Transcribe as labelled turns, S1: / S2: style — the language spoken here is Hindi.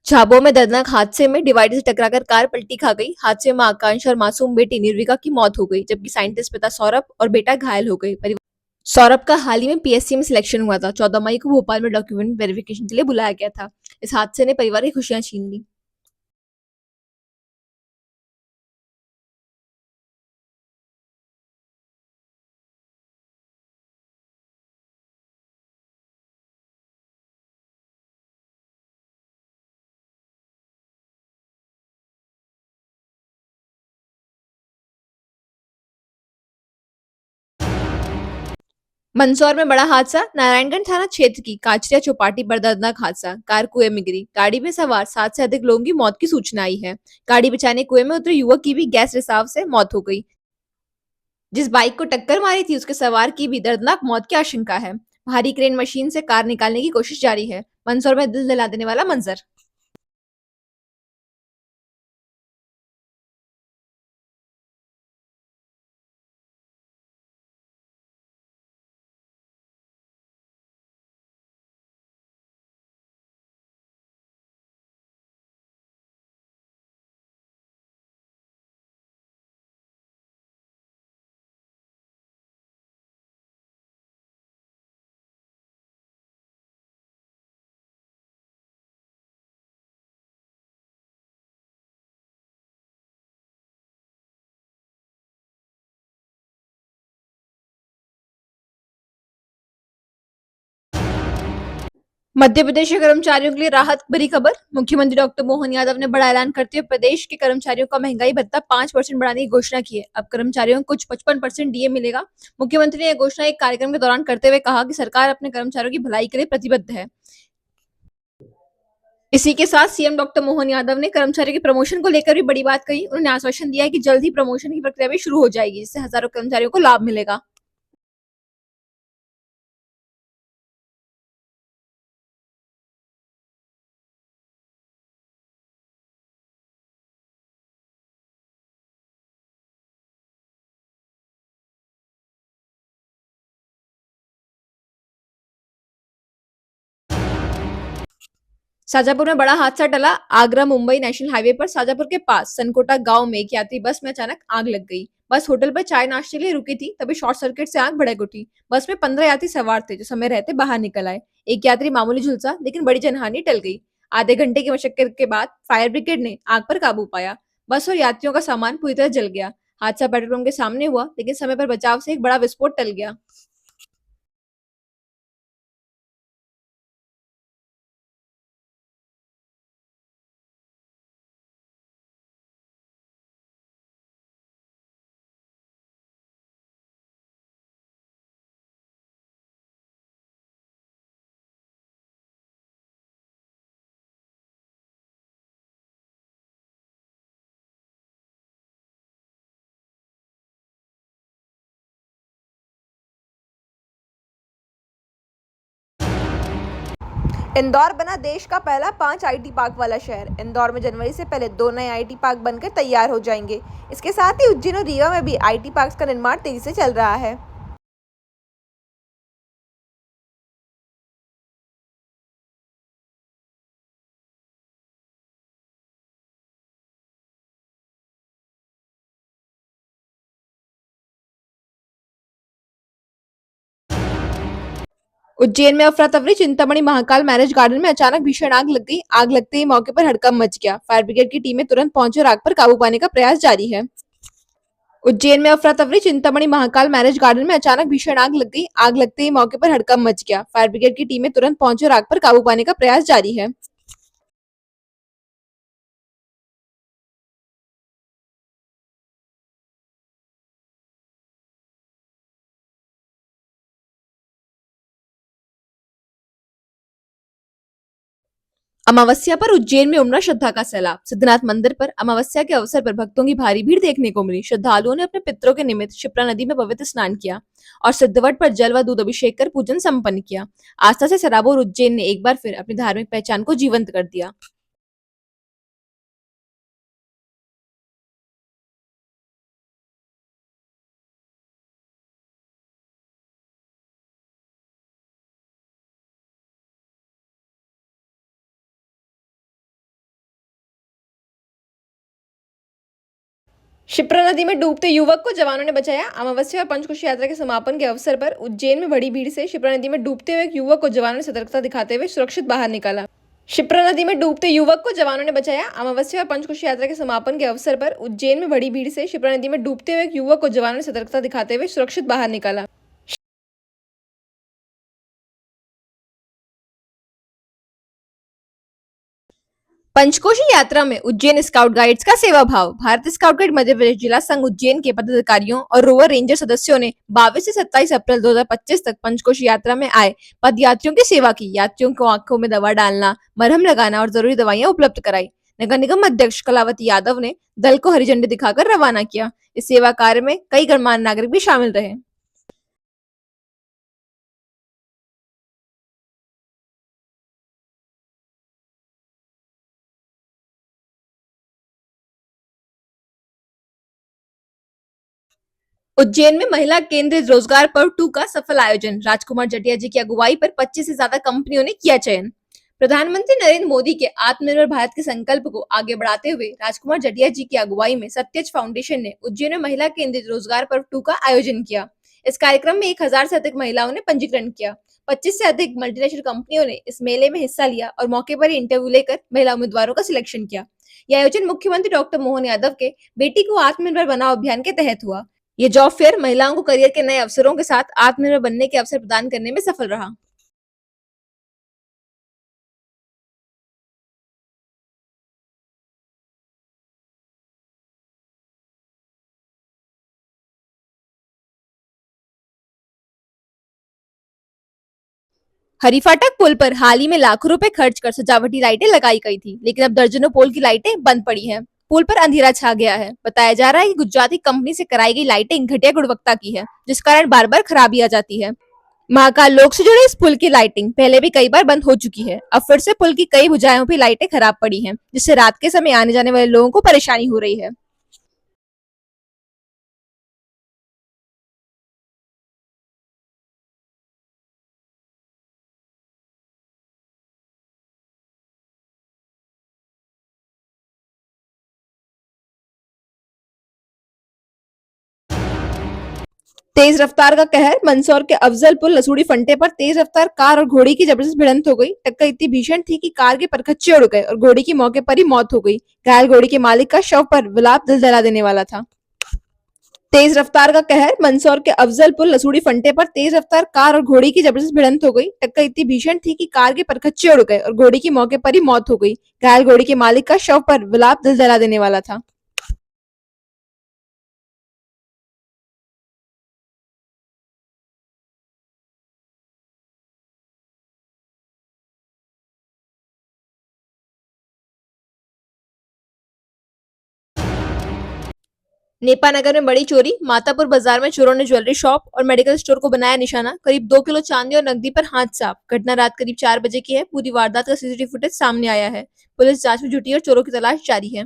S1: झाबुआ में दर्दनाक हादसे में डिवाइडर से टकराकर कार पलटी खा गई। हादसे में आकांक्षा और मासूम बेटी निर्विका की मौत हो गई, जबकि साइंटिस्ट पिता सौरभ और बेटा घायल हो गए। सौरभ का हाल ही में पीएससी में सिलेक्शन हुआ था। 14 मई को भोपाल में डॉक्यूमेंट वेरिफिकेशन के लिए बुलाया गया था। इस हादसे ने परिवार की खुशियां छीन ली। मंदसौर में बड़ा हादसा। नारायणगढ़ थाना क्षेत्र की काचरिया चौपाटी पर दर्दनाक हादसा। कार कुएं में गिरी। गाड़ी में सवार 7 से अधिक लोगों की मौत की सूचना आई है। गाड़ी बचाने कुएं में उतरे युवक की भी गैस रिसाव से मौत हो गई। जिस बाइक को टक्कर मारी थी उसके सवार की भी दर्दनाक मौत की आशंका है। भारी क्रेन मशीन से कार निकालने की कोशिश जारी है। मंदसौर में दिल दिला देने वाला मंजर। मध्य प्रदेश के कर्मचारियों के लिए राहत भरी खबर। मुख्यमंत्री डॉक्टर मोहन यादव ने बड़ा ऐलान करते हुए प्रदेश के कर्मचारियों का महंगाई भत्ता 5% बढ़ाने की घोषणा की है। अब कर्मचारियों को कुछ 55% डीए मिलेगा। मुख्यमंत्री ने यह घोषणा एक कार्यक्रम के दौरान करते हुए कहा कि सरकार अपने कर्मचारियों की भलाई के लिए प्रतिबद्ध है। इसी के साथ सीएम डॉक्टर मोहन यादव ने कर्मचारियों के प्रमोशन को लेकर भी बड़ी बात कही। उन्होंने आश्वासन दिया है कि जल्द ही प्रमोशन की प्रक्रिया भी शुरू हो जाएगी, जिससे हजारों कर्मचारियों को लाभ मिलेगा। शाजापुर में बड़ा हादसा टला। आगरा मुंबई नेशनल हाईवे पर शाजापुर के पास सनकोटा गांव में एक यात्री बस में अचानक आग लग गई। बस होटल पर चाय नाश्ते के लिए रुकी थी, तभी शॉर्ट सर्किट से आग भड़क उठी। बस में 15 यात्री सवार थे, जो समय रहते बाहर निकल आए। एक यात्री मामूली झुलसा, लेकिन बड़ी जनहानि टल गई। आधे घंटे की मशक्कत के बाद फायर ब्रिगेड ने आग पर काबू पाया। बस और यात्रियों का सामान पूरी तरह जल गया। हादसा पेट्रोल पंप के सामने हुआ, लेकिन समय पर बचाव से एक बड़ा विस्फोट टल गया। इंदौर बना देश का पहला 5 आईटी पार्क वाला शहर। इंदौर में जनवरी से पहले 2 नए आईटी पार्क बनकर तैयार हो जाएंगे। इसके साथ ही उज्जैन और रीवा में भी आईटी पार्क्स का निर्माण तेजी से चल रहा है। उज्जैन में अफरा तफरी। चिंतामणि महाकाल मैरिज गार्डन में अचानक भीषण आग लग गई। आग लगते ही मौके पर हड़कंप मच गया। फायर ब्रिगेड की टीमें तुरंत पहुंची और आग पर काबू पाने का प्रयास जारी है। उज्जैन में अफरा तफरी। चिंतामणि महाकाल मैरिज गार्डन में अचानक भीषण आग लग गई। आग लगते ही मौके पर हड़कंप मच गया। फायर ब्रिगेड की टीमें तुरंत पहुंची और आग पर काबू पाने का प्रयास जारी है। अमावस्या पर उज्जैन में उमड़ा श्रद्धा का सैलाब। सिद्धनाथ मंदिर पर अमावस्या के अवसर पर भक्तों की भारी भीड़ देखने को मिली। श्रद्धालुओं ने अपने पितरों के निमित्त शिप्रा नदी में पवित्र स्नान किया और सिद्धवट पर जल व दूध अभिषेक कर पूजन संपन्न किया। आस्था से सराबोर उज्जैन ने एक बार फिर अपनी धार्मिक पहचान को जीवंत कर दिया। क्षिप्रा नदी में डूबते युवक को जवानों ने बचाया। अमावस्या और पंचकोशी यात्रा के समापन के अवसर पर उज्जैन में बड़ी भीड़ से क्षिप्रा नदी में डूबते हुए एक युवक को जवानों ने सतर्कता दिखाते हुए सुरक्षित बाहर निकाला। क्षिप्रा नदी में डूबते युवक को जवानों ने बचाया। अमावस्या और पंचकोशी यात्रा के समापन के अवसर पर उज्जैन में बड़ी भीड़ से क्षिप्रा नदी में डूबते हुए एक युवक को जवानों ने सतर्कता दिखाते हुए सुरक्षित बाहर निकाला। पंचकोशी यात्रा में उज्जैन स्काउट गाइड्स का सेवा भाव। भारत स्काउट गाइड मध्य प्रदेश जिला संघ उज्जैन के पदाधिकारियों और रोवर रेंजर सदस्यों ने 22 से 27 अप्रैल 2025 तक पंचकोशी यात्रा में आए पद यात्रियों की सेवा की। यात्रियों को आंखों में दवा डालना, मरहम लगाना और जरूरी दवाइयां उपलब्ध कराई। नगर निगम अध्यक्ष कलावती यादव ने दल को हरी झंडी दिखाकर रवाना किया। इस सेवा कार्य में कई गणमान्य नागरिक भी शामिल रहे। उज्जैन में महिला केंद्रित रोजगार पर्व 2 का सफल आयोजन। राजकुमार जटिया जी की अगुवाई पर 25 से ज्यादा कंपनियों ने किया चयन। प्रधानमंत्री नरेंद्र मोदी के आत्मनिर्भर भारत के संकल्प को आगे बढ़ाते हुए राजकुमार जटिया जी की अगुवाई में सत्यज फाउंडेशन ने उज्जैन में महिला केंद्रित रोजगार पर्व 2 का आयोजन किया। इस कार्यक्रम में 1000 से अधिक महिलाओं ने पंजीकरण किया। 25 से अधिक मल्टीनेशनल कंपनियों ने इस मेले में हिस्सा लिया और मौके पर ही इंटरव्यू लेकर महिला उम्मीदवारों का सिलेक्शन किया। यह आयोजन मुख्यमंत्री डॉक्टर मोहन यादव के बेटी को आत्मनिर्भर बनाओ अभियान के तहत हुआ। ये जॉब फेयर महिलाओं को करियर के नए अवसरों के साथ आत्मनिर्भर बनने के अवसर प्रदान करने में सफल रहा। हरिफाटक पुल पर हाल ही में लाखों रुपए खर्च कर सजावटी लाइटें लगाई गई थी, लेकिन अब दर्जनों पोल की लाइटें बंद पड़ी हैं। पुल पर अंधेरा छा गया है। बताया जा रहा है कि गुजराती कंपनी से कराई गई लाइटिंग घटिया गुणवत्ता की है, जिस कारण बार बार खराबी आ जाती है। महाकाल लोक से जुड़े इस पुल की लाइटिंग पहले भी कई बार बंद हो चुकी है। अब फिर से पुल की कई भुजाओं पर लाइटें खराब पड़ी हैं, जिससे रात के समय आने जाने वाले लोगों को परेशानी हो रही है। तेज रफ्तार का कहर। मंदसौर के अफजलपुर लसूड़ी फंटे पर तेज रफ्तार कार और घोड़ी की जबरदस्त भिड़ंत हो गई। टक्कर इतनी भीषण थी कि कार के परखच्चे उड़ गए और घोड़ी की मौके पर ही मौत हो गई। घायल घोड़ी के मालिक का शव पर विलाप दिल दहला देने वाला था। तेज रफ्तार का कहर। मंदसौर के अफजलपुर लसूड़ी फंटे पर तेज रफ्तार कार और घोड़ी की जबरदस्त भिड़ंत हो गई। टक्कर इतनी भीषण थी कि कार के परखच्चे उड़ गए और घोड़ी की मौके पर ही मौत हो गई। घायल घोड़ी के मालिक का शव पर विलाप दिल दहला देने वाला था। नेपा नगर में बड़ी चोरी। मातापुर बाजार में चोरों ने ज्वेलरी शॉप और मेडिकल स्टोर को बनाया निशाना। करीब 2 किलो चांदी और नकदी पर हाथ साफ। घटना रात करीब 4 बजे की है। पूरी वारदात का सीसीटीवी फुटेज सामने आया है। पुलिस जांच में जुटी और चोरों की तलाश जारी है।